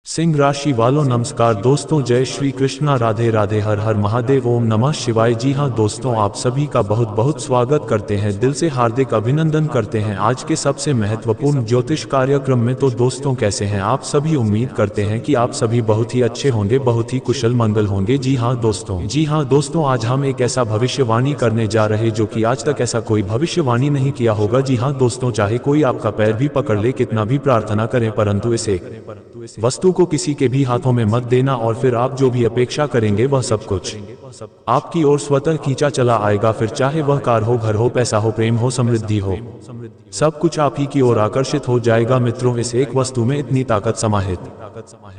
सिंह राशि वालों नमस्कार दोस्तों, जय श्री कृष्णा, राधे राधे, हर हर महादेव, ओम नमः शिवाय। जी हाँ दोस्तों, आप सभी का बहुत बहुत स्वागत करते हैं, दिल से हार्दिक अभिनंदन करते हैं आज के सबसे महत्वपूर्ण ज्योतिष कार्यक्रम में। तो दोस्तों कैसे हैं आप सभी? उम्मीद करते हैं कि आप सभी बहुत ही अच्छे होंगे, बहुत ही कुशल मंगल होंगे। जी हाँ दोस्तों, आज हम एक ऐसा भविष्यवाणी करने जा रहे हैं जो कि आज तक ऐसा कोई भविष्यवाणी नहीं किया होगा। जी हाँ दोस्तों, चाहे कोई आपका पैर भी पकड़ ले, कितना भी प्रार्थना करें, परंतु इसे वस्तु को किसी के भी हाथों में मत देना और फिर आप जो भी अपेक्षा करेंगे वह सब कुछ आपकी ओर स्वतः खींचा चला आएगा। फिर चाहे वह कार हो, घर हो, पैसा हो, प्रेम हो, समृद्धि हो, सब कुछ आप ही की ओर आकर्षित हो जाएगा। मित्रों, इस एक वस्तु में इतनी ताकत समाहित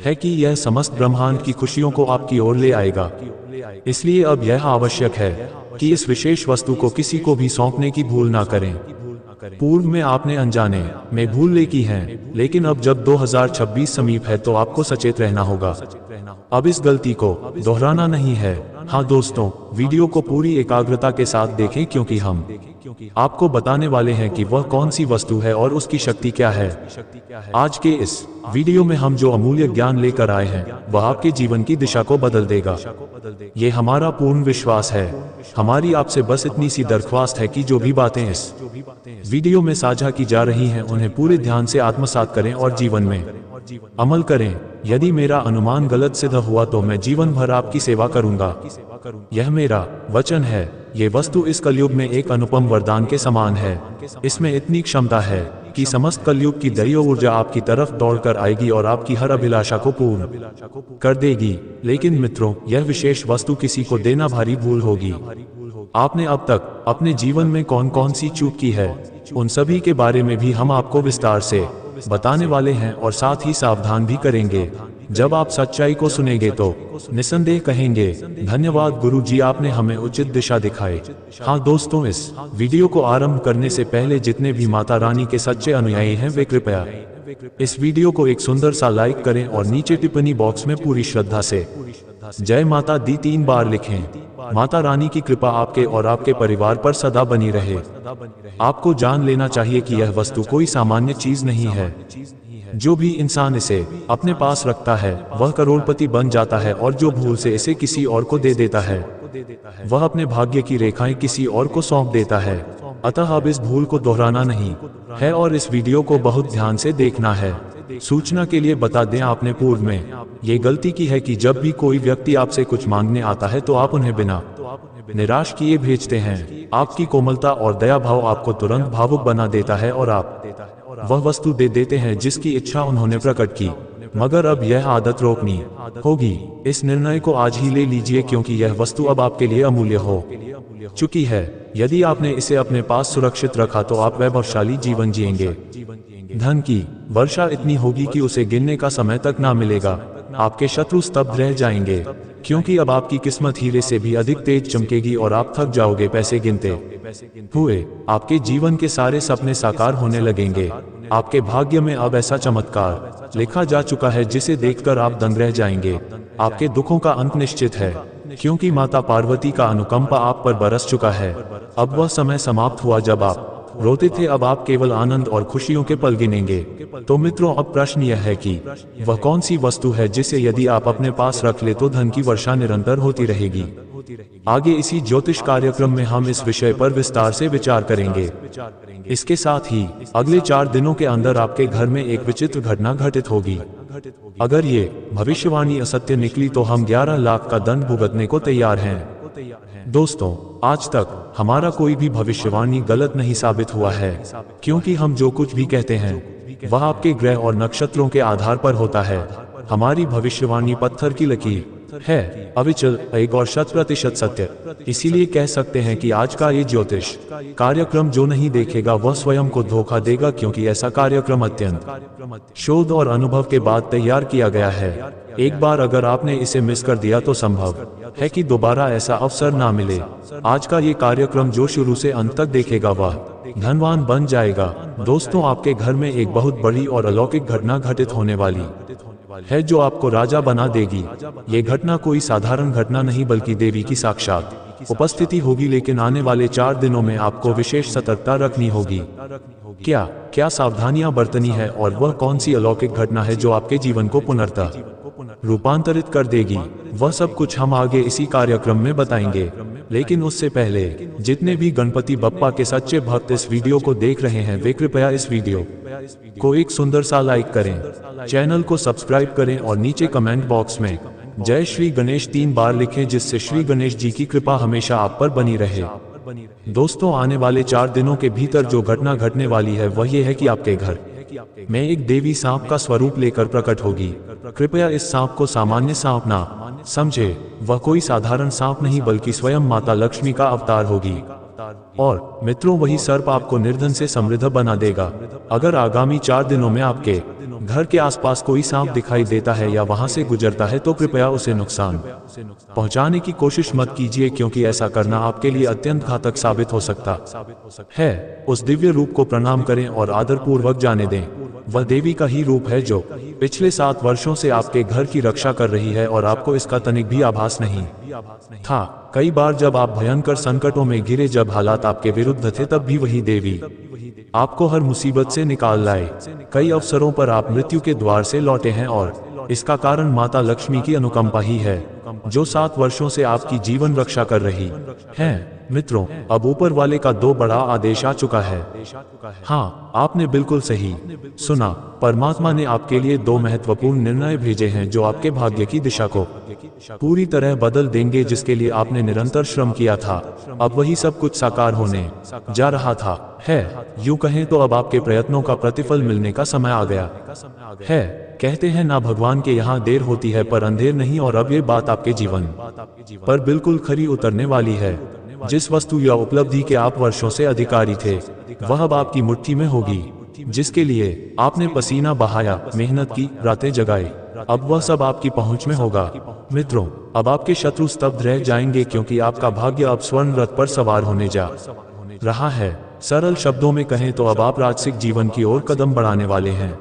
है कि यह समस्त ब्रह्मांड की खुशियों को आपकी ओर ले आएगा। इसलिए अब यह आवश्यक है कि इस विशेष वस्तु को किसी को भी सौंपने की भूल ना करें। पूर्व में आपने अनजाने में भूल की हैं, लेकिन अब जब 2026 समीप है तो आपको सचेत रहना होगा। अब इस गलती को दोहराना नहीं है। हाँ दोस्तों, वीडियो को पूरी एकाग्रता के साथ देखें, क्योंकि हम आपको बताने वाले हैं कि वह कौन सी वस्तु है और उसकी शक्ति क्या है। आज के इस वीडियो में हम जो अमूल्य ज्ञान लेकर आए हैं वह आपके जीवन की दिशा को बदल देगा। ये हमारा पूर्ण विश्वास है। हमारी आपसे बस इतनी सी दरख्वास्त है कि जो भी बातें इस वीडियो में साझा की जा रही हैं उन्हें पूरे ध्यान से आत्मसात करें और जीवन में अमल करें। यदि मेरा अनुमान गलत सिद्ध हुआ तो मैं जीवन भर आपकी सेवा करूंगा, यह मेरा वचन है। ये वस्तु इस कलयुग में एक अनुपम वरदान के समान है। इसमें इतनी क्षमता है कि समस्त कलयुग की दैवीय ऊर्जा आपकी तरफ दौड़कर आएगी और आपकी हर अभिलाषा को पूर्ण कर देगी। लेकिन मित्रों, यह विशेष वस्तु किसी को देना भारी भूल होगी। आपने अब तक अपने जीवन में कौन कौन सी चूक की है, उन सभी के बारे में भी हम आपको विस्तार से बताने वाले हैं और साथ ही सावधान भी करेंगे। जब आप सच्चाई को सुनेंगे तो निसंदेह कहेंगे, धन्यवाद गुरु जी, आपने हमें उचित दिशा दिखाई। हाँ दोस्तों, इस वीडियो को आरंभ करने से पहले जितने भी माता रानी के सच्चे अनुयायी हैं वे कृपया इस वीडियो को एक सुंदर सा लाइक करें और नीचे टिप्पणी बॉक्स में पूरी श्रद्धा से जय माता दी 3 बार लिखें। माता रानी की कृपा आपके और आपके परिवार पर सदा बनी रहे। आपको जान लेना चाहिए कि यह वस्तु कोई सामान्य चीज नहीं है। जो भी इंसान इसे अपने पास रखता है वह करोड़पति बन जाता है, और जो भूल से इसे किसी और को दे देता है वह अपने भाग्य की रेखाएं किसी और को सौंप देता है। अतः अब इस भूल को दोहराना नहीं है और इस वीडियो को बहुत ध्यान से देखना है। सूचना के लिए बता दें, आपने पूर्व में ये गलती की है कि जब भी कोई व्यक्ति आपसे कुछ मांगने आता है तो आप उन्हें बिना निराश किए भेजते हैं। आपकी कोमलता और दया भाव आपको तुरंत भावुक बना देता है और आप वह वस्तु दे देते हैं जिसकी इच्छा उन्होंने प्रकट की। मगर अब यह आदत रोकनी होगी। इस निर्णय को आज ही ले लीजिए, क्योंकि यह वस्तु अब आपके लिए अमूल्य हो चुकी है। यदि आपने इसे अपने पास सुरक्षित रखा तो आप वैभवशाली जीवन जिएंगे। धन की वर्षा इतनी होगी कि उसे गिनने का समय तक ना मिलेगा। आपके शत्रु स्तब्ध रह जाएंगे, क्योंकि अब आपकी किस्मत हीरे से भी अधिक तेज चमकेगी और आप थक जाओगे पैसे गिनते हुए। आपके जीवन के सारे सपने साकार होने लगेंगे। आपके भाग्य में अब ऐसा चमत्कार लिखा जा चुका है जिसे देखकर आप दंग रह जाएंगे। आपके दुखों का अंत निश्चित है, क्योंकि माता पार्वती का अनुकंपा आप पर बरस चुका है। अब वह समय समाप्त हुआ जब आप रोते थे, अब आप केवल आनंद और खुशियों के पल गिनेंगे। तो मित्रों, अब प्रश्न यह है कि वह कौन सी वस्तु है जिसे यदि आप अपने पास रख ले तो धन की वर्षा निरंतर होती रहेगी। आगे इसी ज्योतिष कार्यक्रम में हम इस विषय पर विस्तार से विचार करेंगे। इसके साथ ही अगले 4 दिनों के अंदर आपके घर में एक विचित्र घटना घटित होगी। अगर ये भविष्यवाणी असत्य निकली तो हम 11 लाख का दंड भुगतने को तैयार हैं। दोस्तों, आज तक हमारा कोई भी भविष्यवाणी गलत नहीं साबित हुआ है, क्योंकि हम जो कुछ भी कहते हैं वह आपके ग्रह और नक्षत्रों के आधार पर होता है। हमारी भविष्यवाणी पत्थर की लकीर है, अविचल, एक और 100% सत्य। इसीलिए कह सकते हैं कि आज का ये ज्योतिष कार्यक्रम जो नहीं देखेगा वह स्वयं को धोखा देगा, क्योंकि ऐसा कार्यक्रम अत्यंत शोध और अनुभव के बाद तैयार किया गया है। एक बार अगर आपने इसे मिस कर दिया तो संभव है कि दोबारा ऐसा अवसर ना मिले। आज का ये कार्यक्रम जो शुरू से अंत तक देखेगा वह धनवान बन जाएगा। दोस्तों, आपके घर में एक बहुत बड़ी और अलौकिक घटना घटित होने वाली है जो आपको राजा बना देगी। ये घटना कोई साधारण घटना नहीं बल्कि देवी की साक्षात उपस्थिति होगी, लेकिन आने वाले 4 दिनों में आपको विशेष सतर्कता रखनी होगी। क्या क्या सावधानियां बरतनी है और वह कौन सी अलौकिक घटना है जो आपके जीवन को पुनर्तः रूपांतरित कर देगी, वह सब कुछ हम आगे इसी कार्यक्रम में बताएंगे। लेकिन उससे पहले जितने भी गणपति बप्पा के सच्चे भक्त इस वीडियो को देख रहे हैं, वे कृपया इस वीडियो को एक सुंदर सा लाइक करें, चैनल को सब्सक्राइब करें और नीचे कमेंट बॉक्स में जय श्री गणेश 3 बार लिखें, जिससे श्री गणेश जी की कृपा हमेशा आप पर बनी रहे। दोस्तों, आने वाले 4 दिनों के भीतर जो घटना घटने वाली है वह ये है कि आपके घर में एक देवी सांप का स्वरूप लेकर प्रकट होगी। कृपया इस सांप को सामान्य सांप ना समझे, वह कोई साधारण सांप नहीं बल्कि स्वयं माता लक्ष्मी का अवतार होगी। और मित्रों, वही सर्प आपको निर्धन से समृद्ध बना देगा। अगर आगामी 4 दिनों में आपके घर के आसपास कोई सांप दिखाई देता है या वहां से गुजरता है तो कृपया उसे नुकसान पहुंचाने की कोशिश मत कीजिए, क्योंकि ऐसा करना आपके लिए अत्यंत घातक साबित हो सकता है। उस दिव्य रूप को प्रणाम करें और आदरपूर्वक जाने दें। वह देवी का ही रूप है जो पिछले 7 वर्षों से आपके घर की रक्षा कर रही है और आपको इसका तनिक भी आभास नहीं था। कई बार जब आप भयंकर संकटों में घिरे, जब हालात आपके विरुद्ध थे, तब भी वही देवी आपको हर मुसीबत से निकाल लाए। कई अवसरों पर आप मृत्यु के द्वार से लौटे हैं और इसका कारण माता लक्ष्मी की अनुकंपा ही है, जो 7 वर्षों से आपकी जीवन रक्षा कर रही है। मित्रों, अब ऊपर वाले का 2 बड़ा आदेश आ चुका है। हाँ, आपने बिल्कुल सही सुना। परमात्मा ने आपके लिए 2 महत्वपूर्ण निर्णय भेजे हैं जो आपके भाग्य की दिशा को पूरी तरह बदल देंगे, जिसके लिए आपने निरंतर श्रम किया था। अब वही सब कुछ साकार होने जा रहा है। यूं कहें तो अब आपके प्रयत्नों का प्रतिफल मिलने का समय आ गया है। कहते हैं ना, भगवान के यहाँ देर होती है पर अंधेर नहीं, और अब ये बात आपके जीवन पर बिल्कुल खरी उतरने वाली है। जिस वस्तु या उपलब्धि के आप वर्षों से अधिकारी थे, वह अब आपकी मुट्ठी में होगी। जिसके लिए आपने पसीना बहाया, मेहनत की, रातें जगाई, अब वह सब आपकी पहुंच में होगा। मित्रों, अब आपके शत्रु स्तब्ध रह जाएंगे, क्योंकि आपका भाग्य अब स्वर्ण रथ पर सवार होने जा रहा है। सरल शब्दों में कहें तो अब आप राजसिक जीवन की ओर कदम बढ़ाने वाले हैं।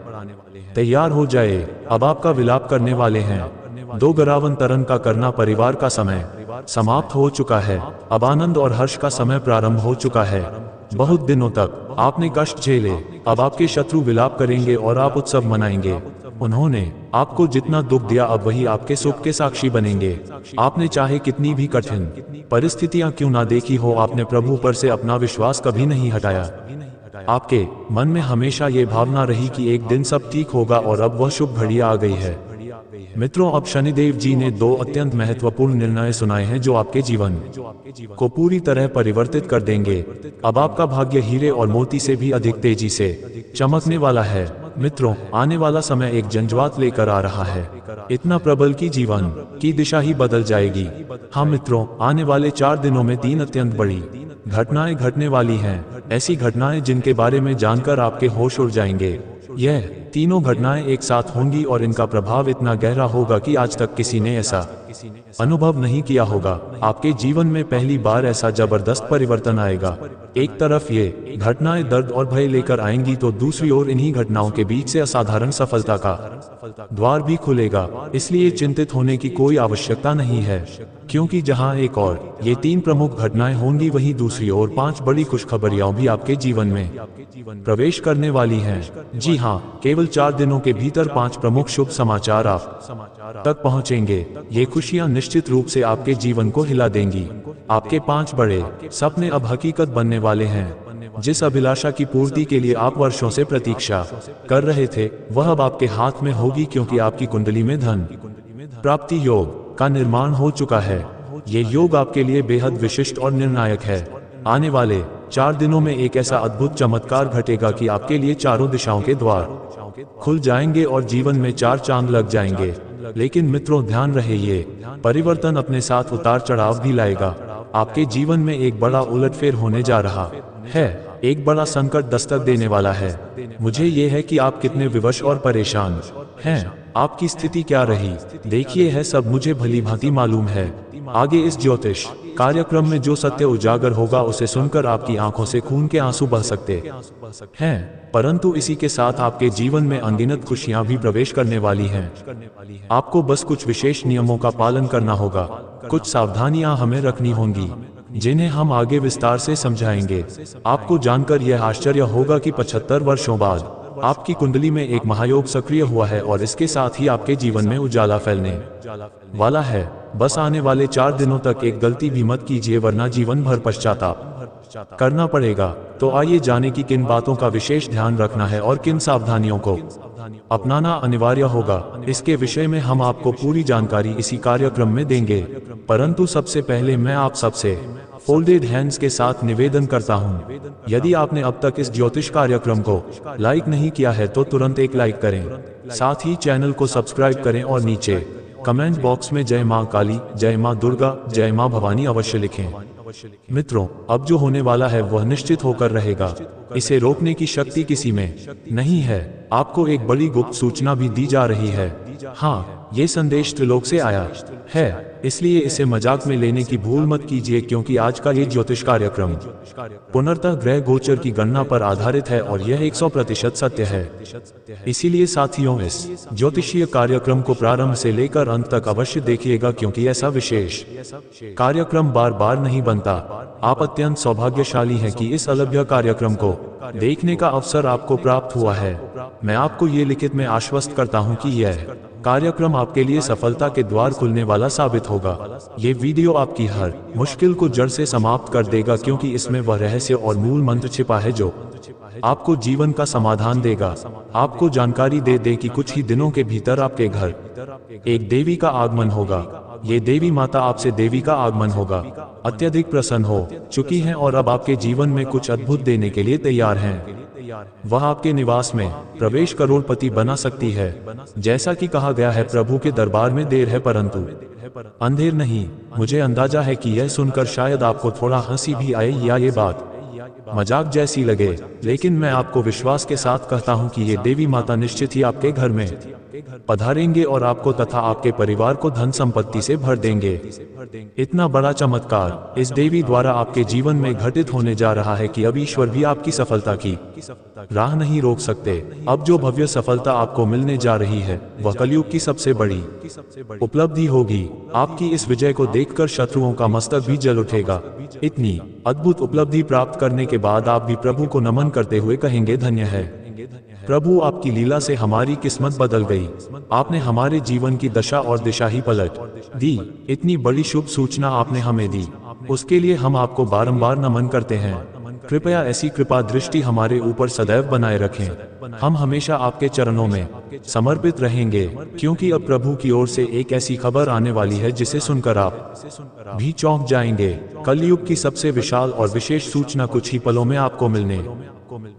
तैयार हो जाए, अब आपका विलाप करने वाले हैं। 2 गरावन तरन का करना परिवार का समय समाप्त हो चुका है। अब आनंद और हर्ष का समय प्रारंभ हो चुका है। बहुत दिनों तक आपने कष्ट झेले, अब आपके शत्रु विलाप करेंगे और आप उत्सव मनाएंगे। उन्होंने आपको जितना दुख दिया, अब वही आपके सुख के साक्षी बनेंगे। आपने चाहे कितनी भी कठिन परिस्थितियां क्यों ना देखी हो, आपने प्रभु पर से अपना विश्वास कभी नहीं हटाया। आपके मन में हमेशा ये भावना रही कि एक दिन सब ठीक होगा, और अब वह शुभ घड़ी आ गई है। मित्रों, अब शनिदेव जी ने 2 अत्यंत महत्वपूर्ण निर्णय सुनाए हैं जो आपके जीवन को पूरी तरह परिवर्तित कर देंगे। अब आपका भाग्य हीरे और मोती से भी अधिक तेजी से चमकने वाला है। मित्रों, आने वाला समय एक झंझावात लेकर आ रहा है, इतना प्रबल कि जीवन की दिशा ही बदल जाएगी। हाँ मित्रों, आने वाले 4 दिनों में 3 अत्यंत बड़ी घटनाएं घटने वाली हैं। ऐसी घटनाएं जिनके बारे में जानकर आपके होश उड़ जाएंगे। यह तीनों घटनाएं एक साथ होंगी और इनका प्रभाव इतना गहरा होगा कि आज तक किसी ने ऐसा अनुभव नहीं किया होगा। आपके जीवन में पहली बार ऐसा जबरदस्त परिवर्तन आएगा। एक तरफ ये घटनाएं दर्द और भय लेकर आएंगी, तो दूसरी ओर इन्हीं घटनाओं के बीच से असाधारण सफलता का द्वार भी खुलेगा। इसलिए चिंतित होने की कोई आवश्यकता नहीं है, क्योंकि जहां एक और ये 3 प्रमुख घटनाएं होंगी, वहीं दूसरी ओर 5 बड़ी खुशखबरियां भी आपके जीवन में प्रवेश करने वाली हैं। जी हाँ, केवल 4 दिनों के भीतर 5 प्रमुख शुभ समाचार आप तक पहुंचेंगे। ये खुशियां निश्चित रूप से आपके जीवन को हिला देंगी। आपके 5 बड़े सपने अब हकीकत बनने वाले हैं। जिस अभिलाषा की पूर्ति के लिए आप वर्षों से प्रतीक्षा कर रहे थे, वह अब आपके हाथ में होगी, क्योंकि आपकी कुंडली में धन प्राप्ति योग का निर्माण हो चुका है। ये योग आपके लिए बेहद विशिष्ट और निर्णायक है। आने वाले 4 दिनों में एक ऐसा अद्भुत चमत्कार घटेगा कि आपके लिए चारों दिशाओं के द्वार खुल जाएंगे और जीवन में 4 चांद लग जाएंगे। लेकिन मित्रों, ध्यान रहे, ये परिवर्तन अपने साथ उतार चढ़ाव भी लाएगा। आपके जीवन में एक बड़ा उलटफेर होने जा रहा है। एक बड़ा संकट दस्तक देने वाला है। मुझे ये है कि आप कितने विवश और परेशान हैं। आपकी स्थिति क्या रही, देखिए है सब मुझे भली भांति मालूम है। आगे इस ज्योतिष कार्यक्रम में जो सत्य उजागर होगा उसे सुनकर आपकी आंखों से खून के आंसू बह सकते हैं, परंतु इसी के साथ आपके जीवन में अनगिनत खुशियां भी प्रवेश करने वाली हैं। आपको बस कुछ विशेष नियमों का पालन करना होगा, कुछ सावधानियां हमें रखनी होंगी, जिन्हें हम आगे विस्तार से समझाएंगे। आपको जानकर यह आश्चर्य होगा कि 75 वर्षों बाद आपकी कुंडली में एक महायोग सक्रिय हुआ है और इसके साथ ही आपके जीवन में उजाला फैलने वाला है। बस आने वाले 4 दिनों तक एक गलती भी मत कीजिए, वरना जीवन भर पश्चाताप करना पड़ेगा। तो आइए जाने की किन बातों का विशेष ध्यान रखना है और किन सावधानियों को अपनाना अनिवार्य होगा, इसके विषय में हम आपको पूरी जानकारी इसी कार्यक्रम में देंगे। परंतु सबसे पहले मैं आप सबसे फोल्डेड हैंड्स के साथ निवेदन करता हूं, यदि आपने अब तक इस ज्योतिष कार्यक्रम को लाइक नहीं किया है तो तुरंत एक लाइक करें, साथ ही चैनल को सब्सक्राइब करें और नीचे कमेंट बॉक्स में जय मां काली, जय मां दुर्गा, जय मां भवानी अवश्य लिखें। मित्रों, अब जो होने वाला है वह निश्चित होकर रहेगा, इसे रोकने की शक्ति किसी में नहीं है। आपको एक बड़ी गुप्त सूचना भी दी जा रही है। हाँ, ये संदेश त्रिलोक से आया है, इसलिए इसे मजाक में लेने की भूल मत कीजिए, क्योंकि आज का ये ज्योतिष कार्यक्रम पुनर्तः ग्रह गोचर की गणना पर आधारित है और यह 100% सत्य है। इसीलिए साथियों, इस ज्योतिषीय कार्यक्रम को प्रारंभ से लेकर अंत तक अवश्य देखिएगा, क्योंकि ऐसा विशेष कार्यक्रम बार बार नहीं बनता। आप अत्यंत सौभाग्यशाली हैं कि इस अलभ्य कार्यक्रम को देखने का अवसर आपको प्राप्त हुआ है। मैं आपको ये लिखित में आश्वस्त करता हूँ कि यह कार्यक्रम आपके लिए सफलता के द्वार खुलने वाला साबित होगा। ये वीडियो आपकी हर मुश्किल को जड़ से समाप्त कर देगा, क्योंकि इसमें वह रहस्य और मूल मंत्र छिपा है जो आपको जीवन का समाधान देगा। आपको जानकारी दे कि कुछ ही दिनों के भीतर आपके घर एक देवी का आगमन होगा। ये देवी माता आपसे देवी का आगमन होगा अत्यधिक प्रसन्न हो चुकी हैं और अब आपके जीवन में कुछ अद्भुत देने के लिए तैयार हैं। वह आपके निवास में प्रवेश करोड़पति बना सकती है। जैसा कि कहा गया है, प्रभु के दरबार में देर है परंतु अंधेर नहीं। मुझे अंदाजा है कि यह सुनकर शायद आपको थोड़ा हंसी भी आए या ये बात मजाक जैसी लगे, लेकिन मैं आपको विश्वास के साथ कहता हूं कि ये देवी माता निश्चित ही आपके घर में पधारेंगे और आपको तथा आपके परिवार को धन संपत्ति से भर देंगे। इतना बड़ा चमत्कार इस देवी द्वारा आपके जीवन में घटित होने जा रहा है कि अब ईश्वर भी आपकी सफलता की राह नहीं रोक सकते। अब जो भव्य सफलता आपको मिलने जा रही है वह कलयुग की सबसे बड़ी उपलब्धि होगी। आपकी इस विजय को देखकर शत्रुओं का मस्तक भी जल उठेगा। इतनी अद्भुत उपलब्धि प्राप्त करने के बाद आप भी प्रभु को नमन करते हुए कहेंगे, धन्य है प्रभु, आपकी लीला से हमारी किस्मत बदल गई। आपने हमारे जीवन की दशा और दिशा ही पलट दी। इतनी बड़ी शुभ सूचना आपने हमें दी, उसके लिए हम आपको बारंबार नमन करते हैं। कृपया ऐसी कृपा दृष्टि हमारे ऊपर सदैव बनाए रखें। हम हमेशा आपके चरणों में समर्पित रहेंगे, क्योंकि अब प्रभु की ओर से एक ऐसी खबर आने वाली है जिसे सुनकर आप भी चौंक जाएंगे। कलयुग की सबसे विशाल और विशेष सूचना कुछ ही पलों में आपको मिलने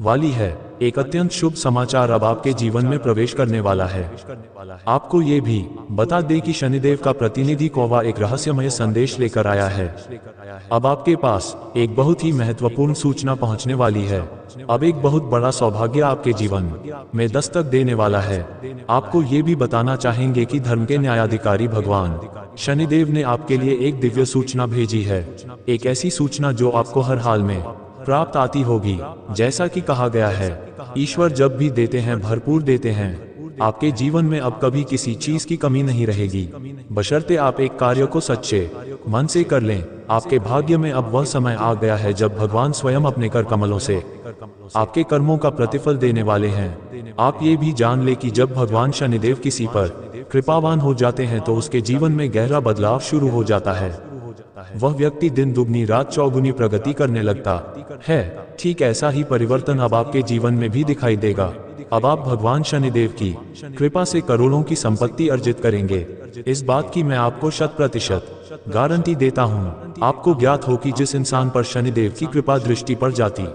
वाली है। एक अत्यंत शुभ समाचार अब आपके जीवन में प्रवेश करने वाला है। आपको ये भी बता दें कि शनिदेव का प्रतिनिधि कौवा एक रहस्यमय संदेश लेकर आया है। अब आपके पास एक बहुत ही महत्वपूर्ण सूचना पहुंचने वाली है। अब एक बहुत बड़ा सौभाग्य आपके जीवन में दस्तक देने वाला है। आपको ये भी बताना चाहेंगे कि धर्म के न्यायाधिकारी भगवान शनिदेव ने आपके लिए एक दिव्य सूचना भेजी है। एक ऐसी सूचना जो आपको हर हाल में प्राप्त आती होगी। जैसा कि कहा गया है, ईश्वर जब भी देते हैं भरपूर देते हैं। आपके जीवन में अब कभी किसी चीज की कमी नहीं रहेगी, बशर्ते आप एक कार्य को सच्चे मन से कर लें। आपके भाग्य में अब वह समय आ गया है जब भगवान स्वयं अपने कर कमलों से आपके कर्मों का प्रतिफल देने वाले हैं। आप ये भी जान ले कि जब भगवान शनिदेव किसी पर कृपावान हो जाते हैं तो उसके जीवन में गहरा बदलाव शुरू हो जाता है। वह व्यक्ति दिन दुगनी रात चौगुनी प्रगति करने लगता है। ठीक ऐसा ही परिवर्तन अब आपके जीवन में भी दिखाई देगा। अब आप भगवान शनिदेव की कृपा से करोड़ों की संपत्ति अर्जित करेंगे। इस बात की मैं आपको 100% गारंटी देता हूँ। आपको ज्ञात हो कि जिस इंसान पर शनिदेव की कृपा दृष्टि पड़ जाती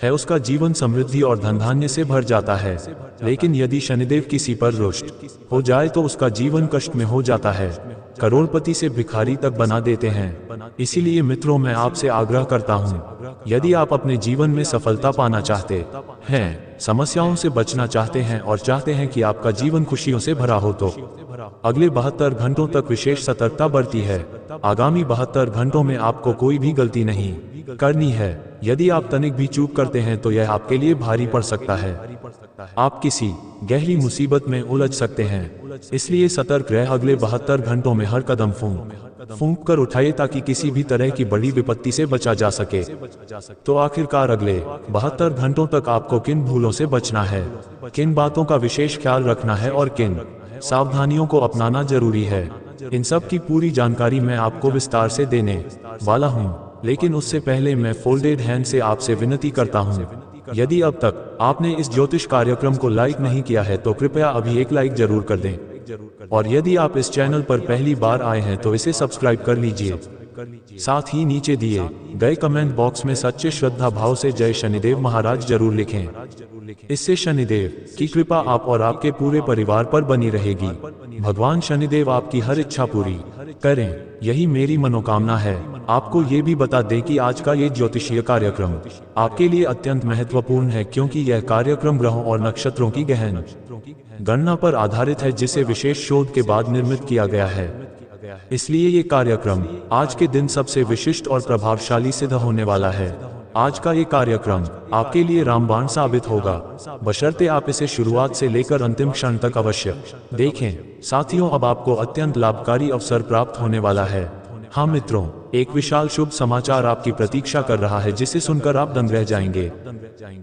है उसका जीवन समृद्धि और धन धान्य से भर जाता है। लेकिन यदि शनिदेव किसी पर रुष्ट हो जाए तो उसका जीवन कष्ट में हो जाता है, करोड़पति से भिखारी तक बना देते हैं। इसीलिए मित्रों, मैं आपसे आग्रह करता हूँ, यदि आप अपने जीवन में सफलता पाना चाहते हैं, समस्याओं से बचना चाहते हैं और चाहते हैं कि आपका जीवन खुशियों से भरा हो, तो अगले 72 घंटों तक विशेष सतर्कता बरती है। आगामी 72 घंटों में आपको कोई भी गलती नहीं करनी है। यदि आप तनिक भी चूक करते हैं तो यह आपके लिए भारी पड़ सकता है, आप किसी गहरी मुसीबत में उलझ सकते हैं। इसलिए सतर्क रह अगले 72 घंटों में हर कदम फूंक कर उठाइए ताकि किसी भी तरह की बड़ी विपत्ति से बचा जा सके। तो आखिरकार अगले 72 घंटों तक आपको किन भूलों से बचना है, किन बातों का विशेष ख्याल रखना है और किन सावधानियों को अपनाना जरूरी है, इन सब की पूरी जानकारी मैं आपको विस्तार से देने वाला हूँ। लेकिन उससे पहले मैं फोल्डेड हैंड से आपसे विनती करता हूँ, यदि अब तक आपने इस ज्योतिष कार्यक्रम को लाइक नहीं किया है तो कृपया अभी एक लाइक जरूर कर दें, और यदि आप इस चैनल पर पहली बार आए हैं तो इसे सब्सक्राइब कर लीजिए। साथ ही नीचे दिए गए कमेंट बॉक्स में सच्चे श्रद्धा भाव से जय शनिदेव महाराज जरूर लिखें। इससे शनिदेव की कृपा आप और आपके पूरे परिवार पर बनी रहेगी। भगवान शनिदेव आपकी हर इच्छा पूरी करें, यही मेरी मनोकामना है। आपको ये भी बता दें कि आज का ये ज्योतिषीय कार्यक्रम आपके लिए अत्यंत महत्वपूर्ण है, क्योंकि यह कार्यक्रम ग्रहों और नक्षत्रों की गहन गणना पर आधारित है, जिसे विशेष शोध के बाद निर्मित किया गया है। इसलिए ये कार्यक्रम आज के दिन सबसे विशिष्ट और प्रभावशाली सिद्ध होने वाला है। आज का ये कार्यक्रम आपके लिए रामबाण साबित होगा, बशर्ते आप इसे शुरुआत से लेकर अंतिम क्षण तक अवश्य देखें। साथियों, अब आपको अत्यंत लाभकारी अवसर प्राप्त होने वाला है। हाँ मित्रों, एक विशाल शुभ समाचार आपकी प्रतीक्षा कर रहा है, जिसे सुनकर आप दंग रह जाएंगे।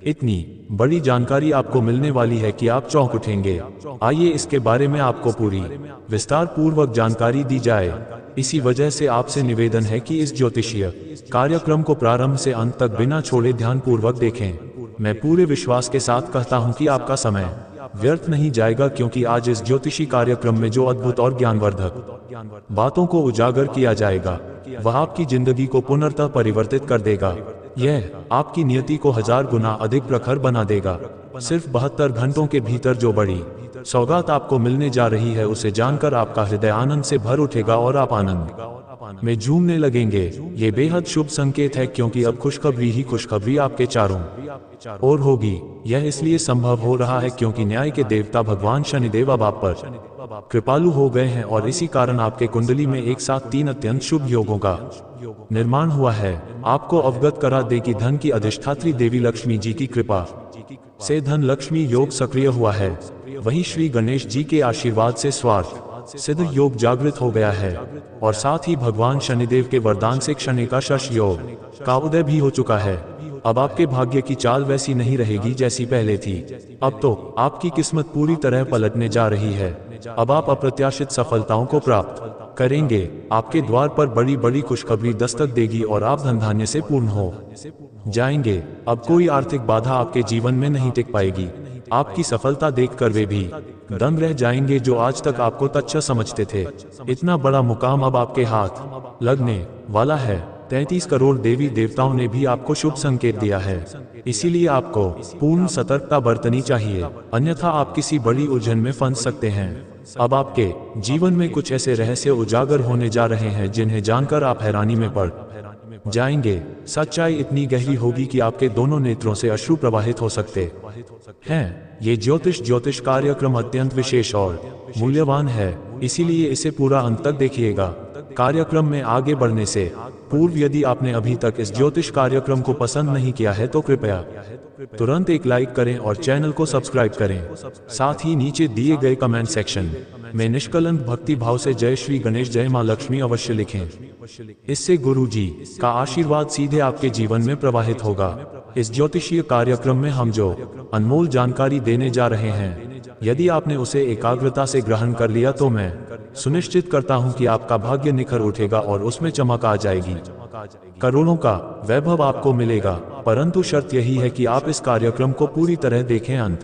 इतनी बड़ी जानकारी आपको मिलने वाली है कि आप चौंक उठेंगे। आइए इसके बारे में आपको पूरी विस्तार पूर्वक जानकारी दी जाए। इसी वजह से आपसे निवेदन है कि इस ज्योतिषीय कार्यक्रम को प्रारंभ से अंत तक बिना छोड़े ध्यान पूर्वक देखें। मैं पूरे विश्वास के साथ कहता हूं कि आपका समय व्यर्थ नहीं जाएगा, क्योंकि आज इस ज्योतिषी कार्यक्रम में जो अद्भुत और ज्ञानवर्धक बातों को उजागर किया जाएगा, वह आपकी जिंदगी को पुनर्तः परिवर्तित कर देगा। यह आपकी नियति को 1000 गुना अधिक प्रखर बना देगा। सिर्फ 72 घंटों के भीतर जो बड़ी सौगात आपको मिलने जा रही है, उसे जानकर आपका हृदय आनंद से भर उठेगा और आप आनंद में झूमने लगेंगे। ये बेहद शुभ संकेत है, क्योंकि अब खुशखबरी ही खुशखबरी आपके चारों ओर होगी। यह इसलिए संभव हो रहा है क्योंकि न्याय के देवता भगवान शनिदेव अब आप पर कृपालु हो गए हैं, और इसी कारण आपके कुंडली में एक साथ 3 अत्यंत शुभ योगों का निर्माण हुआ है। आपको अवगत करा दे कि धन की अधिष्ठात्री देवी लक्ष्मी जी की कृपा से धन लक्ष्मी योग सक्रिय हुआ है। वहीं श्री गणेश जी के आशीर्वाद से स्वार्थ सिद्ध योग जागृत हो गया है, और साथ ही भगवान शनिदेव के वरदान से क्षणिकाशश योग का उदय भी हो चुका है। अब आपके भाग्य की चाल वैसी नहीं रहेगी जैसी पहले थी। अब तो आपकी किस्मत पूरी तरह पलटने जा रही है। अब आप अप्रत्याशित सफलताओं को प्राप्त करेंगे। आपके द्वार पर बड़ी बड़ी खुशखबरी दस्तक देगी और आप धन धान्य से पूर्ण हो जाएंगे। अब कोई आर्थिक बाधा आपके जीवन में नहीं टिक पाएगी। आपकी सफलता देखकर वे भी दंग रह जाएंगे जो आज तक आपको तुच्छ समझते थे। इतना बड़ा मुकाम अब आपके हाथ लगने वाला है। 33 करोड़ देवी देवताओं ने भी आपको शुभ संकेत दिया है। इसीलिए आपको पूर्ण सतर्कता बरतनी चाहिए, अन्यथा आप किसी बड़ी उलझन में फंस सकते हैं। अब आपके जीवन में कुछ ऐसे रहस्य उजागर होने जा रहे हैं जिन्हें जानकर आप हैरानी में पड़ जाएंगे। सच्चाई इतनी गहरी होगी कि आपके दोनों नेत्रों से अश्रु प्रवाहित हो सकते हैं। ये ज्योतिष कार्यक्रम अत्यंत विशेष और मूल्यवान है, इसीलिए इसे पूरा अंत तक देखिएगा। कार्यक्रम में आगे बढ़ने से पूर्व यदि आपने अभी तक इस ज्योतिष कार्यक्रम को पसंद नहीं किया है तो कृपया तुरंत एक लाइक करें और चैनल को सब्सक्राइब करें। साथ ही नीचे दिए गए कमेंट सेक्शन में निष्कलंक भक्ति भाव से जय श्री गणेश जय मां लक्ष्मी अवश्य लिखें। इससे गुरु जी का आशीर्वाद सीधे आपके जीवन में प्रवाहित होगा। इस ज्योतिषीय कार्यक्रम में हम जो अनमोल जानकारी देने जा रहे हैं, यदि आपने उसे एकाग्रता से ग्रहण कर लिया तो मैं सुनिश्चित करता हूं कि आपका भाग्य निखर उठेगा और उसमें चमक आ जाएगी। करोड़ों का वैभव आपको मिलेगा, परंतु शर्त यही है कि आप इस कार्यक्रम को पूरी तरह देखें अंत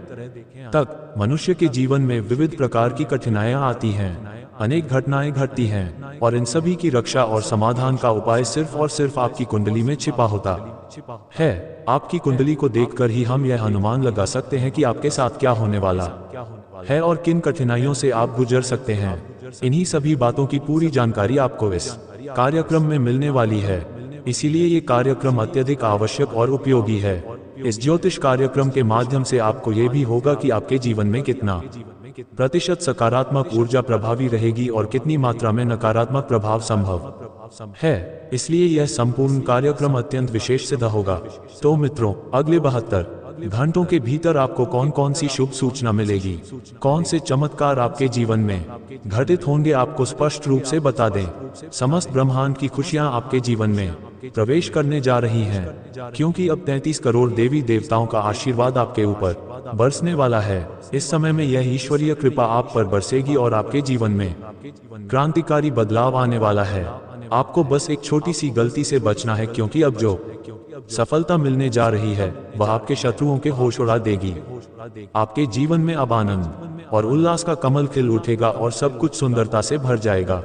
तक। मनुष्य के जीवन में विविध प्रकार की कठिनाइयां आती हैं, अनेक घटनाएं घटती हैं और इन सभी की रक्षा और समाधान का उपाय सिर्फ और सिर्फ आपकी कुंडली में छिपा होता है। आपकी कुंडली को देखकर ही हम यह अनुमान लगा सकते हैं कि आपके साथ क्या होने वाला है और किन कठिनाइयों से आप गुजर सकते हैं। इन्हीं सभी बातों की पूरी जानकारी आपको इस कार्यक्रम में मिलने वाली है, इसीलिए ये कार्यक्रम अत्यधिक आवश्यक और उपयोगी है। इस ज्योतिष कार्यक्रम के माध्यम से आपको ये भी होगा कि आपके जीवन में कितना प्रतिशत सकारात्मक ऊर्जा प्रभावी रहेगी और कितनी मात्रा में नकारात्मक प्रभाव संभव है। इसलिए यह संपूर्ण कार्यक्रम अत्यंत विशेष सिद्ध होगा। तो मित्रों, अगले 72 घंटों के भीतर आपको कौन कौन सी शुभ सूचना मिलेगी, कौन से चमत्कार आपके जीवन में घटित होंगे, आपको स्पष्ट रूप से बता दें। समस्त ब्रह्मांड की खुशियां आपके जीवन में प्रवेश करने जा रही हैं, क्योंकि अब 33 करोड़ देवी देवताओं का आशीर्वाद आपके ऊपर बरसने वाला है। इस समय में यह ईश्वरीय कृपा आप पर बरसेगी और आपके जीवन में क्रांतिकारी बदलाव आने वाला है। आपको बस एक छोटी सी गलती से बचना है, क्योंकि अब जो सफलता मिलने जा रही है वह आपके शत्रुओं के होश उड़ा देगी। आपके जीवन में अब आनंद और उल्लास का कमल खिल उठेगा और सब कुछ सुंदरता से भर जाएगा।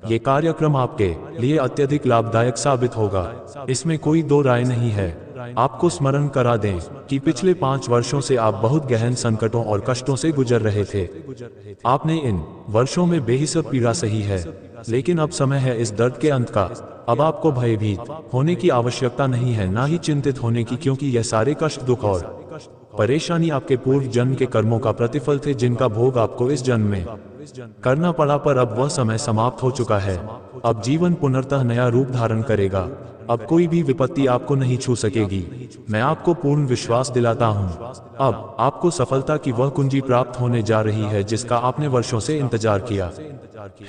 ये कार्यक्रम आपके लिए अत्यधिक लाभदायक साबित होगा, इसमें कोई दो राय नहीं है। आपको स्मरण करा दें कि पिछले 5 वर्षों से आप बहुत गहन संकटों और कष्टों से गुजर रहे थे। आपने इन वर्षों में बेहिसाब पीड़ा सही है, लेकिन अब समय है इस दर्द के अंत का। अब आपको भयभीत होने की आवश्यकता नहीं है, ना ही चिंतित होने की, क्योंकि यह सारे कष्ट, दुख और परेशानी आपके पूर्व जन्म के कर्मों का प्रतिफल थे, जिनका भोग आपको इस जन्म में करना पड़ा। पर अब वह समय समाप्त हो चुका है। अब जीवन पुनर्तः नया रूप धारण करेगा। अब कोई भी विपत्ति आपको नहीं छू सकेगी। मैं आपको पूर्ण विश्वास दिलाता हूँ, अब आपको सफलता की वह कुंजी प्राप्त होने जा रही है जिसका आपने वर्षों से इंतजार किया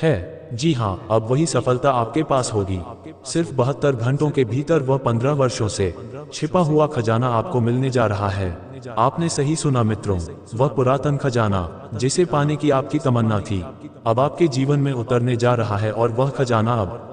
है। जी हाँ, अब वही सफलता आपके पास होगी। सिर्फ 72 घंटों के भीतर वह 15 वर्षों से छिपा हुआ खजाना आपको मिलने जा रहा है। आपने सही सुना मित्रों, वह पुरातन खजाना जिसे पाने की आपकी तमन्ना थी, अब आपके जीवन में उतरने जा रहा है और वह खजाना अब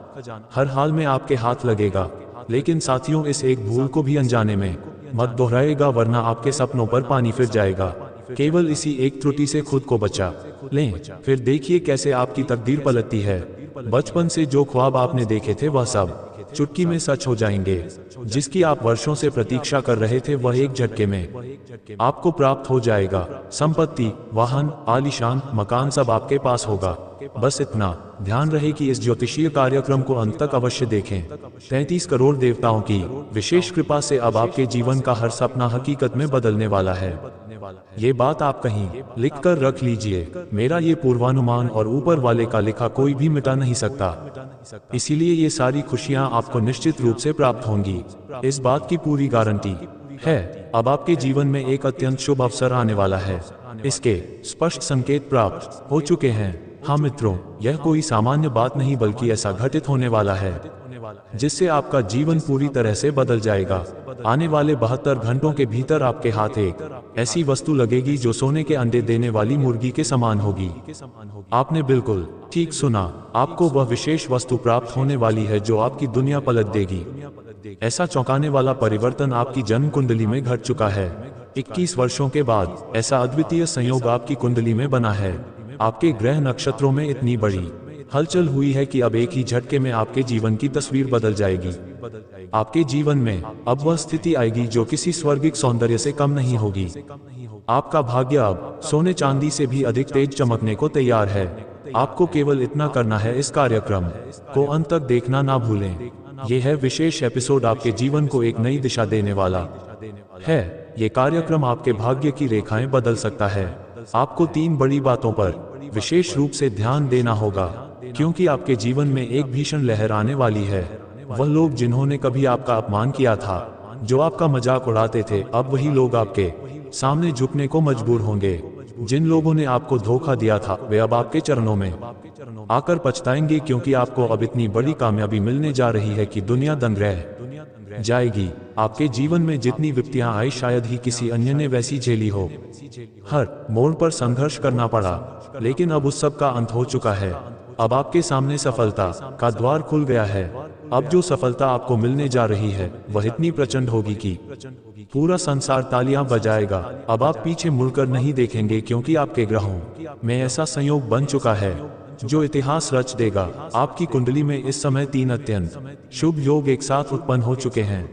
हर हाल में आपके हाथ लगेगा। लेकिन साथियों, इस एक भूल को भी अनजाने में मत दोहराएगा, वरना आपके सपनों पर पानी फिर जाएगा। केवल इसी एक त्रुटि से खुद को बचा लें, फिर देखिए कैसे आपकी तकदीर पलटती है। बचपन से जो ख्वाब आपने देखे थे वह सब चुटकी में सच हो जाएंगे। जिसकी आप वर्षों से प्रतीक्षा कर रहे थे वह एक झटके में आपको प्राप्त हो जाएगा। संपत्ति, वाहन, आलीशान मकान सब आपके पास होगा। बस इतना ध्यान रहे कि इस ज्योतिषीय कार्यक्रम को अंत तक अवश्य देखें। 33 करोड़ देवताओं की विशेष कृपा से अब आपके जीवन का हर सपना हकीकत में बदलने वाला है। ये बात आप कहीं लिखकर रख लीजिए। मेरा ये पूर्वानुमान और ऊपर वाले का लिखा कोई भी मिटा नहीं सकता। इसीलिए ये सारी खुशियां आपको निश्चित रूप से प्राप्त होंगी, इस बात की पूरी गारंटी है। अब आपके जीवन में एक अत्यंत शुभ अवसर आने वाला है। इसके स्पष्ट संकेत प्राप्त हो चुके हैं। हाँ मित्रों, यह कोई सामान्य बात नहीं बल्कि ऐसा घटित होने वाला है जिससे आपका जीवन पूरी तरह से बदल जाएगा। आने वाले 72 घंटों के भीतर आपके हाथ एक ऐसी वस्तु लगेगी जो सोने के अंडे देने वाली मुर्गी के समान होगी। आपने बिल्कुल ठीक सुना, आपको वह विशेष वस्तु प्राप्त होने वाली है जो आपकी दुनिया पलट देगी। ऐसा चौंकाने वाला परिवर्तन आपकी जन्म कुंडली में घट चुका है। 21 वर्षों के बाद ऐसा अद्वितीय संयोग आपकी कुंडली में बना है। आपके ग्रह नक्षत्रों में इतनी बड़ी हलचल हुई है कि अब एक ही झटके में आपके जीवन की तस्वीर बदल जाएगी। आपके जीवन में अब वह स्थिति आएगी जो किसी स्वर्गिक सौंदर्य से कम नहीं होगी। आपका भाग्य अब सोने चांदी से भी अधिक तेज चमकने को तैयार है। आपको केवल इतना करना है, इस कार्यक्रम को अंत तक देखना ना भूलें। यह है विशेष एपिसोड आपके जीवन को एक नई दिशा देने वाला है। ये कार्यक्रम आपके भाग्य की रेखाएं बदल सकता है। आपको 3 बड़ी बातों पर विशेष रूप से ध्यान देना होगा, क्योंकि आपके जीवन में एक भीषण लहर आने वाली है। वह लोग जिन्होंने कभी आपका अपमान किया था, जो आपका मजाक उड़ाते थे, अब वही लोग आपके सामने झुकने को मजबूर होंगे। जिन लोगों ने आपको धोखा दिया था वे अब आपके चरणों में आकर पछताएंगे, क्योंकि आपको अब इतनी बड़ी कामयाबी मिलने जा रही है कि दुनिया दंग रह जाएगी। आपके जीवन में जितनी विपत्तियां आई शायद ही किसी अन्य ने वैसी झेली हो। हर मोड़ पर संघर्ष करना पड़ा, लेकिन अब उस सब का अंत हो चुका है। अब आपके सामने सफलता का द्वार खुल गया है। अब जो सफलता आपको मिलने जा रही है वह इतनी प्रचंड होगी कि पूरा संसार तालियां बजाएगा। अब आप पीछे मुड़कर नहीं देखेंगे, क्योंकि आपके ग्रहों में ऐसा संयोग बन चुका है जो इतिहास रच देगा। आपकी कुंडली में इस समय 3 अत्यंत शुभ योग एक साथ उत्पन्न हो चुके हैं।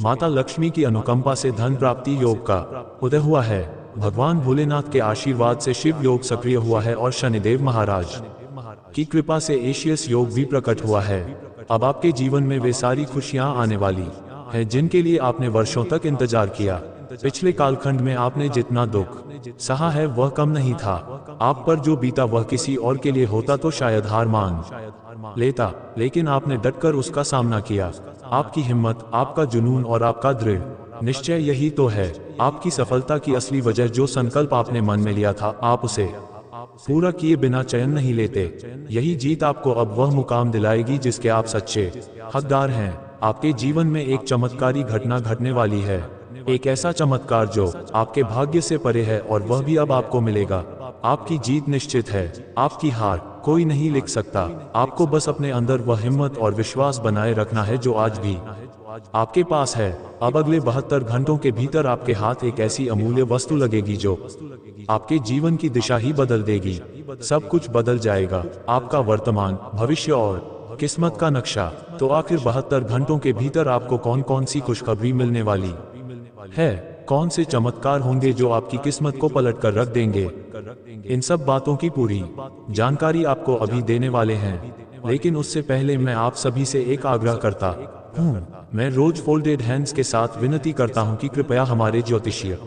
माता लक्ष्मी की अनुकंपा से धन प्राप्ति योग का उदय हुआ है। भगवान भोलेनाथ के आशीर्वाद से शिव योग सक्रिय हुआ है और शनिदेव महाराज की कृपा से एशियस योग भी प्रकट हुआ है। अब आपके जीवन में वे सारी खुशियां आने वाली है जिनके लिए आपने वर्षों तक इंतजार किया। पिछले कालखंड में आपने जितना दुख सहा है वह कम नहीं था। आप पर जो बीता वह किसी और के लिए होता तो शायद हार मान लेता, लेकिन आपने डटकर उसका सामना किया। आपकी हिम्मत, आपका जुनून और आपका दृढ़ निश्चय यही तो है आपकी सफलता की असली वजह। जो संकल्प आपने मन में लिया था, आप उसे पूरा किए बिना चयन नहीं लेते। यही जीत आपको अब वह मुकाम दिलाएगी जिसके आप सच्चे हकदार हैं। आपके जीवन में एक चमत्कारी घटना घटने वाली है, एक ऐसा चमत्कार जो आपके भाग्य से परे है और वह भी अब आपको मिलेगा। आपकी जीत निश्चित है, आपकी हार कोई नहीं लिख सकता। आपको बस अपने अंदर वह हिम्मत और विश्वास बनाए रखना है जो आज भी आपके पास है। अब अगले 72 घंटों के भीतर आपके हाथ एक ऐसी अमूल्य वस्तु लगेगी जो आपके जीवन की दिशा ही बदल देगी। सब कुछ बदल जाएगा, आपका वर्तमान, भविष्य और किस्मत का नक्शा। तो आखिर 72 घंटों के भीतर आपको कौन कौन सी खुशखबरी मिलने वाली है, कौन से चमत्कार होंगे जो आपकी किस्मत को पलट कर रख देंगे, इन सब बातों की पूरी जानकारी आपको अभी देने वाले हैं। लेकिन उससे पहले मैं आप सभी से एक आग्रह करता हूँ। मैं रोज फोल्डेड हैंड्स के साथ विनती करता हूँ कि कृपया हमारे ज्योतिषीय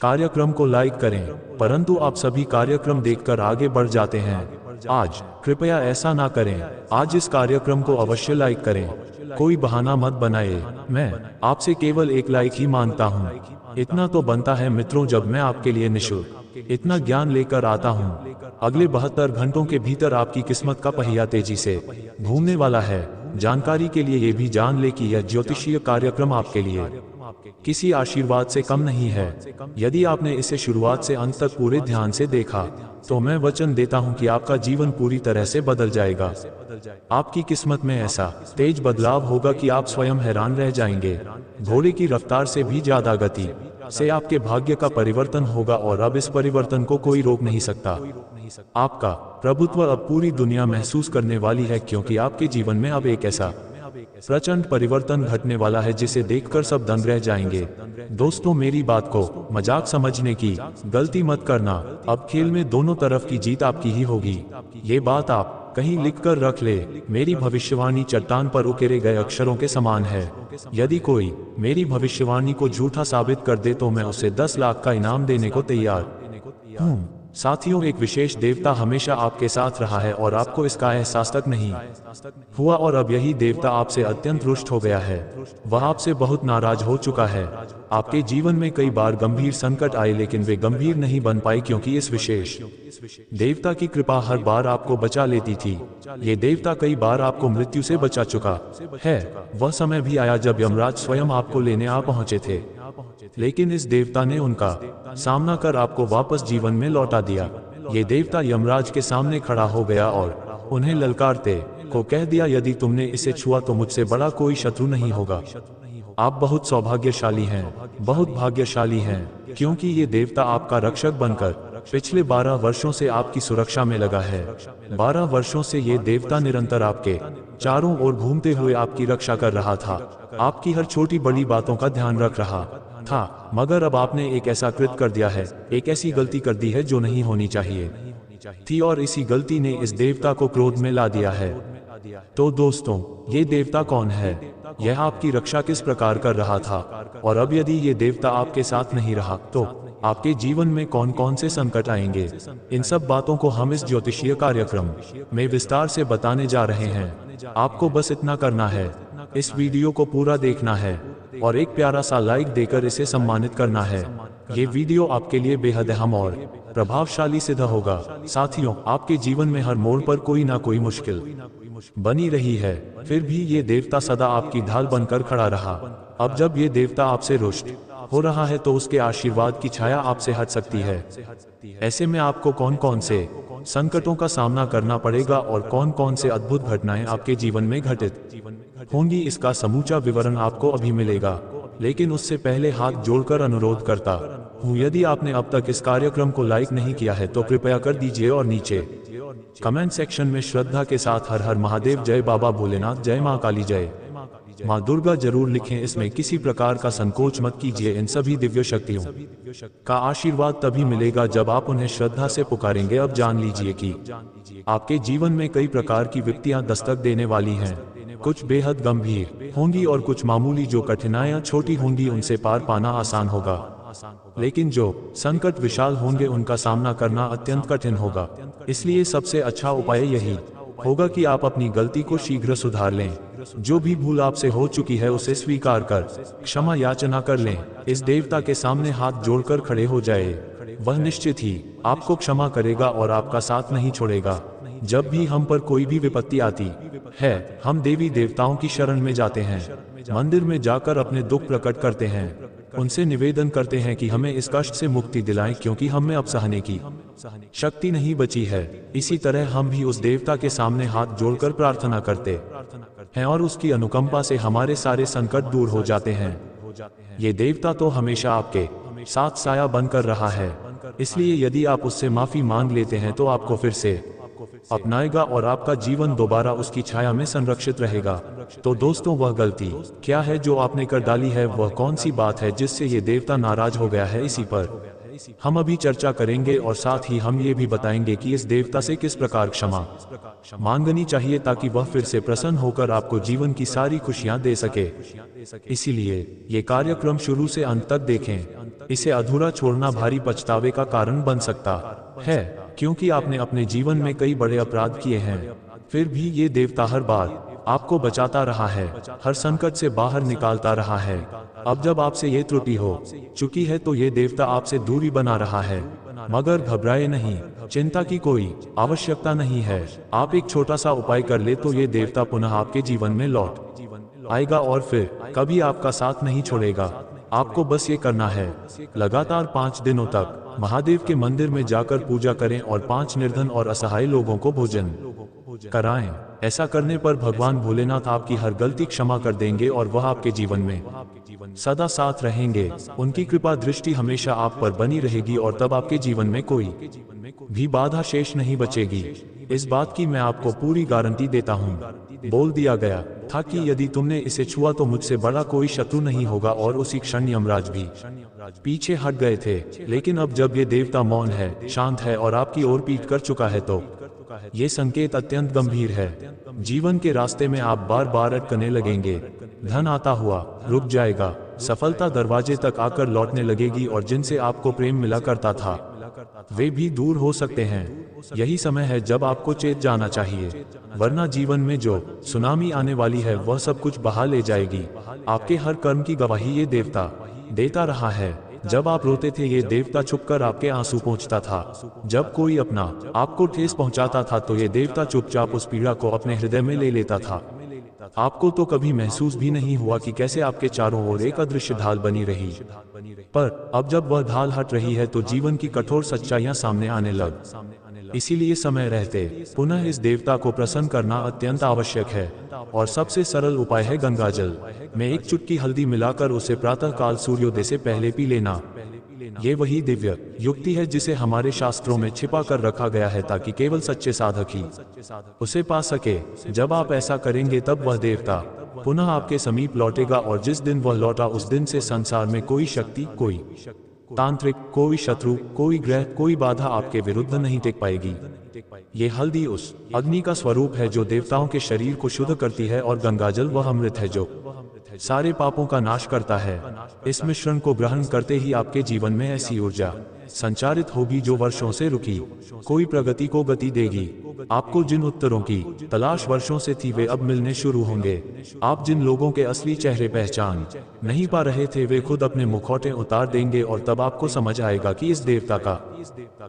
कार्यक्रम को लाइक करें, परंतु आप सभी कार्यक्रम देखकर आगे बढ़ जाते हैं। आज कृपया ऐसा ना करें, आज इस कार्यक्रम को अवश्य लाइक करें, कोई बहाना मत बनाए। मैं आपसे केवल एक लाइक ही मांगता हूँ, इतना तो बनता है मित्रों। जब मैं आपके लिए निःशुल्क इतना ज्ञान लेकर आता हूँ, अगले 72 घंटों के भीतर आपकी किस्मत का पहिया तेजी से घूमने वाला है। जानकारी के लिए ये भी जान ले कि यह ज्योतिषीय कार्यक्रम आपके लिए किसी आशीर्वाद से कम नहीं है। यदि आपने इसे शुरुआत से अंत तक पूरे ध्यान से देखा तो मैं वचन देता हूं कि आपका जीवन पूरी तरह से बदल जाएगा। आपकी किस्मत में ऐसा तेज बदलाव होगा कि आप स्वयं हैरान रह जाएंगे। घोड़े की रफ्तार से भी ज्यादा गति से आपके भाग्य का परिवर्तन होगा और अब इस परिवर्तन को कोई रोक नहीं सकता। आपका प्रभुत्व अब पूरी दुनिया महसूस करने वाली है, क्योंकि आपके जीवन में अब एक ऐसा प्रचंड परिवर्तन घटने वाला है जिसे देखकर सब दंग रह जाएंगे। दोस्तों, मेरी बात को मजाक समझने की गलती मत करना। अब खेल में दोनों तरफ की जीत आपकी ही होगी, ये बात आप कहीं लिखकर रख ले। मेरी भविष्यवाणी चट्टान पर उकेरे गए अक्षरों के समान है। यदि कोई मेरी भविष्यवाणी को झूठा साबित कर दे तो मैं उसे 10 लाख का इनाम देने को तैयार हूँ। साथियों, एक विशेष देवता हमेशा आपके साथ रहा है और आपको इसका एहसास तक नहीं हुआ, और अब यही देवता आपसे अत्यंत रुष्ट हो गया है। वह आपसे बहुत नाराज हो चुका है। आपके जीवन में कई बार गंभीर संकट आए, लेकिन वे गंभीर नहीं बन पाए क्योंकि इस विशेष देवता की कृपा हर बार आपको बचा लेती थी। ये देवता कई बार आपको मृत्यु से बचा चुका है। वह समय भी आया जब यमराज स्वयं आपको लेने आ पहुंचे थे, लेकिन इस देवता ने उनका सामना कर आपको वापस जीवन में लौटा दिया। ये देवता यमराज के सामने खड़ा हो गया और उन्हें ललकारते को कह दिया, यदि तुमने इसे छुआ तो मुझसे बड़ा कोई शत्रु नहीं होगा। आप बहुत सौभाग्यशाली हैं, बहुत भाग्यशाली हैं, क्योंकि ये देवता आपका रक्षक बनकर पिछले 12 वर्षों से आपकी सुरक्षा में लगा है। 12 वर्षों से ये देवता निरंतर आपके चारों ओर घूमते हुए आपकी रक्षा कर रहा था, आपकी हर छोटी बड़ी बातों का ध्यान रख रहा था। मगर अब आपने एक ऐसा कृत्य कर दिया है, एक ऐसी गलती कर दी है जो नहीं होनी चाहिए थी, और इसी गलती ने इस देवता को क्रोध में ला दिया है। तो दोस्तों, ये देवता कौन है? यह आपकी रक्षा किस प्रकार कर रहा था? और अब यदि ये देवता आपके साथ नहीं रहा तो आपके जीवन में कौन कौन से संकट आएंगे? इन सब बातों को हम इस ज्योतिषीय कार्यक्रम में विस्तार से बताने जा रहे हैं। आपको बस इतना करना है, इस वीडियो को पूरा देखना है और एक प्यारा सा लाइक देकर इसे सम्मानित करना है। ये वीडियो आपके लिए बेहद अहम और प्रभावशाली सिद्ध होगा। साथियों, आपके जीवन में हर मोड़ पर कोई ना कोई मुश्किल बनी रही है, फिर भी ये देवता सदा आपकी ढाल बनकर खड़ा रहा। अब जब ये देवता आपसे रुष्ट हो रहा है तो उसके आशीर्वाद की छाया आपसे हट सकती है। ऐसे में आपको कौन कौन से संकटों का सामना करना पड़ेगा और कौन कौन से अद्भुत घटनाएं आपके जीवन में घटित होंगी, इसका समूचा विवरण आपको अभी मिलेगा। लेकिन उससे पहले हाथ जोड़कर अनुरोध करता हूँ, यदि आपने अब तक इस कार्यक्रम को लाइक नहीं किया है तो कृपया कर दीजिए और नीचे कमेंट सेक्शन में श्रद्धा के साथ हर हर महादेव, जय बाबा भोलेनाथ, जय माँ काली, जय माँ दुर्गा जरूर लिखें। इसमें किसी प्रकार का संकोच मत कीजिए। इन सभी दिव्य शक्तियों का आशीर्वाद तभी मिलेगा जब आप उन्हें श्रद्धा से पुकारेंगे। अब जान लीजिए कि आपके जीवन में कई प्रकार की विपत्तियां दस्तक देने वाली हैं। कुछ बेहद गंभीर होंगी और कुछ मामूली। जो कठिनाइयां छोटी होंगी उनसे पार पाना आसान होगा, लेकिन जो संकट विशाल होंगे उनका सामना करना अत्यंत कठिन होगा। इसलिए सबसे अच्छा उपाय यही होगा कि आप अपनी गलती को शीघ्र सुधार लें। जो भी भूल आपसे हो चुकी है उसे स्वीकार कर क्षमा याचना कर लें। इस देवता के सामने हाथ जोड़कर खड़े हो जाए। वह निश्चित ही आपको क्षमा करेगा और आपका साथ नहीं छोड़ेगा। जब भी हम पर कोई भी विपत्ति आती है, हम देवी देवताओं की शरण में जाते हैं। मंदिर में जाकर अपने दुख प्रकट करते हैं, उनसे निवेदन करते हैं कि हमें इस कष्ट से मुक्ति दिलाएं, क्योंकि हम में अब सहने की शक्ति नहीं बची है। इसी तरह हम भी उस देवता के सामने हाथ जोड़कर प्रार्थना करते हैं और उसकी अनुकंपा से हमारे सारे संकट दूर हो जाते हैं। ये देवता तो हमेशा आपके साथ साया बनकर रहा है, इसलिए यदि आप उससे माफी मांग लेते हैं तो आपको फिर से अपनाएगा और आपका जीवन दोबारा उसकी छाया में संरक्षित रहेगा। तो दोस्तों, वह गलती क्या है जो आपने कर डाली है? वह कौन सी बात है जिससे ये देवता नाराज हो गया है? इसी पर हम अभी चर्चा करेंगे और साथ ही हम ये भी बताएंगे कि इस देवता से किस प्रकार क्षमा मांगनी चाहिए ताकि वह फिर से प्रसन्न होकर आपको जीवन की सारी खुशियां दे सके। इसीलिए ये कार्यक्रम शुरू से अंत तक देखें। इसे अधूरा छोड़ना भारी पछतावे का कारण बन सकता है, क्योंकि आपने अपने जीवन में कई बड़े अपराध किए हैं, फिर भी ये देवता हर बार आपको बचाता रहा है, हर संकट से बाहर निकालता रहा है। अब जब आपसे ये त्रुटि हो चुकी है तो ये देवता आपसे दूरी बना रहा है। मगर घबराए नहीं, चिंता की कोई आवश्यकता नहीं है। आप एक छोटा सा उपाय कर ले तो ये देवता पुनः आपके जीवन में लौट आएगा और फिर कभी आपका साथ नहीं छोड़ेगा। आपको बस ये करना है, लगातार 5 दिनों तक महादेव के मंदिर में जाकर पूजा करें और 5 निर्धन और असहाय लोगों को भोजन कराएं। ऐसा करने पर भगवान भोलेनाथ आपकी हर गलती क्षमा कर देंगे और वह आपके जीवन में सदा साथ रहेंगे। उनकी कृपा दृष्टि हमेशा आप पर बनी रहेगी और तब आपके जीवन में कोई भी बाधा शेष नहीं बचेगी। इस बात की मैं आपको पूरी गारंटी देता हूँ। बोल दिया गया था कि यदि तुमने इसे छुआ तो मुझसे बड़ा कोई शत्रु नहीं होगा, और उसी क्षण यमराज भी पीछे हट गए थे। लेकिन अब जब ये देवता मौन है, शांत है और आपकी ओर पीठ कर चुका है तो ये संकेत अत्यंत गंभीर है। जीवन के रास्ते में आप बार बार अटकने लगेंगे, धन आता हुआ रुक जाएगा, सफलता दरवाजे तक आकर लौटने लगेगी और जिनसे आपको प्रेम मिला करता था वे भी दूर हो सकते हैं। यही समय है जब आपको चेत जाना चाहिए, वरना जीवन में जो सुनामी आने वाली है वह सब कुछ बहा ले जाएगी। आपके हर कर्म की गवाही ये देवता देता रहा है। जब आप रोते थे ये देवता छुपकर आपके आंसू पोंछता था। जब कोई अपना आपको ठेस पहुंचाता था तो ये देवता चुपचाप उस पीड़ा को अपने हृदय में ले लेता था। आपको तो कभी महसूस भी नहीं हुआ कि कैसे आपके चारों ओर एक अदृश्य ढाल बनी रही, पर अब जब वह ढाल हट रही है तो जीवन की कठोर सच्चाइयां सामने आने लग। इसीलिए समय रहते पुनः इस देवता को प्रसन्न करना अत्यंत आवश्यक है, और सबसे सरल उपाय है गंगा जल में 1 चुटकी हल्दी मिलाकर उसे प्रातः काल सूर्योदय से पहले पी लेना। ये वही दिव्य युक्ति है जिसे हमारे शास्त्रों में छिपा कर रखा गया है ताकि केवल सच्चे साधक ही उसे पा सके। जब आप ऐसा करेंगे तब वह देवता पुनः आपके समीप लौटेगा, और जिस दिन वह लौटा उस दिन से संसार में कोई शक्ति, कोई तांत्रिक, कोई शत्रु, कोई ग्रह, कोई बाधा आपके विरुद्ध नहीं टिक पाएगी। ये हल्दी उस अग्नि का स्वरूप है जो देवताओं के शरीर को शुद्ध करती है, और गंगाजल वह अमृत है जो सारे पापों का नाश करता है। इस मिश्रण को ग्रहण करते ही आपके जीवन में ऐसी ऊर्जा संचारित होगी जो वर्षों से रुकी कोई प्रगति को गति देगी। आपको जिन उत्तरों की तलाश वर्षों से थी वे अब मिलने शुरू होंगे। आप जिन लोगों के असली चेहरे पहचान नहीं पा रहे थे वे खुद अपने मुखौटे उतार देंगे, और तब आपको समझ आएगा कि इस देवता का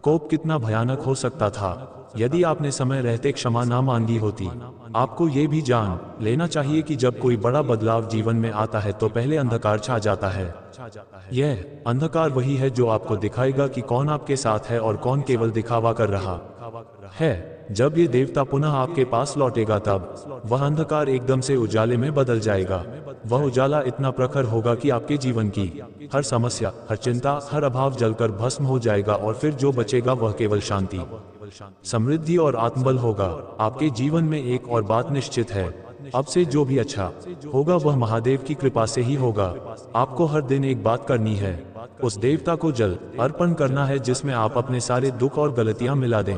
कोप कितना भयानक हो सकता था। यदि आपने समय रहते क्षमा ना मांगी होती। आपको ये भी जान लेना चाहिए कि जब कोई बड़ा बदलाव जीवन में आता है तो पहले अंधकार छा जाता है। यह अंधकार वही है जो आपको दिखाएगा कि कौन आपके साथ है और कौन केवल दिखावा कर रहा है। जब ये देवता पुनः आपके पास लौटेगा तब वह अंधकार एकदम से उजाले में बदल जाएगा। वह उजाला इतना प्रखर होगा कि आपके जीवन की हर समस्या, हर चिंता, हर अभाव जलकर भस्म हो जाएगा, और फिर जो बचेगा वह केवल शांति, समृद्धि और आत्मबल होगा। आपके जीवन में एक और बात निश्चित है, अब से जो भी अच्छा होगा वह महादेव की कृपा से ही होगा। आपको हर दिन एक बात करनी है, उस देवता को जल अर्पण करना है जिसमें आप अपने सारे दुख और गलतियां मिला दें।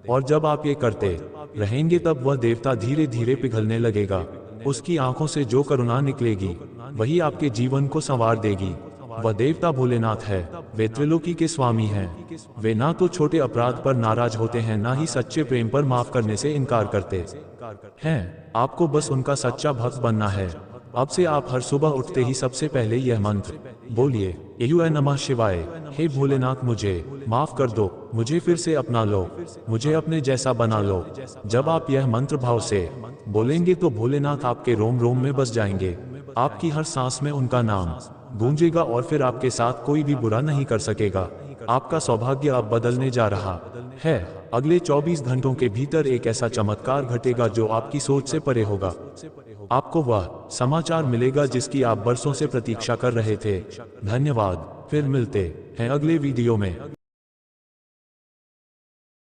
और जब आप ये करते रहेंगे तब वह देवता धीरे धीरे पिघलने लगेगा। उसकी आंखों से जो करुणा निकलेगी वही आपके जीवन को संवार देगी। वह देवता भोलेनाथ है, वे त्रिलोकी के स्वामी हैं। वे ना तो छोटे अपराध पर नाराज होते हैं, ना ही सच्चे प्रेम पर माफ करने से इनकार करते हैं। आपको बस उनका सच्चा भक्त बनना है। अब से आप हर सुबह उठते ही सबसे पहले यह मंत्र बोलिए, एयू नमः शिवाय। हे भोलेनाथ, मुझे माफ कर दो, मुझे फिर से अपना लो, मुझे अपने जैसा बना लो। जब आप यह मंत्र भाव से बोलेंगे तो भोलेनाथ आपके रोम रोम में बस जाएंगे। आपकी हर सांस में उनका नाम गूंजेगा और फिर आपके साथ कोई भी बुरा नहीं कर सकेगा। आपका सौभाग्य अब बदलने जा रहा है। अगले 24 घंटों के भीतर एक ऐसा चमत्कार घटेगा जो आपकी सोच से परे होगा। आपको वह समाचार मिलेगा जिसकी आप बरसों से प्रतीक्षा कर रहे थे। धन्यवाद, फिर मिलते हैं अगले वीडियो में।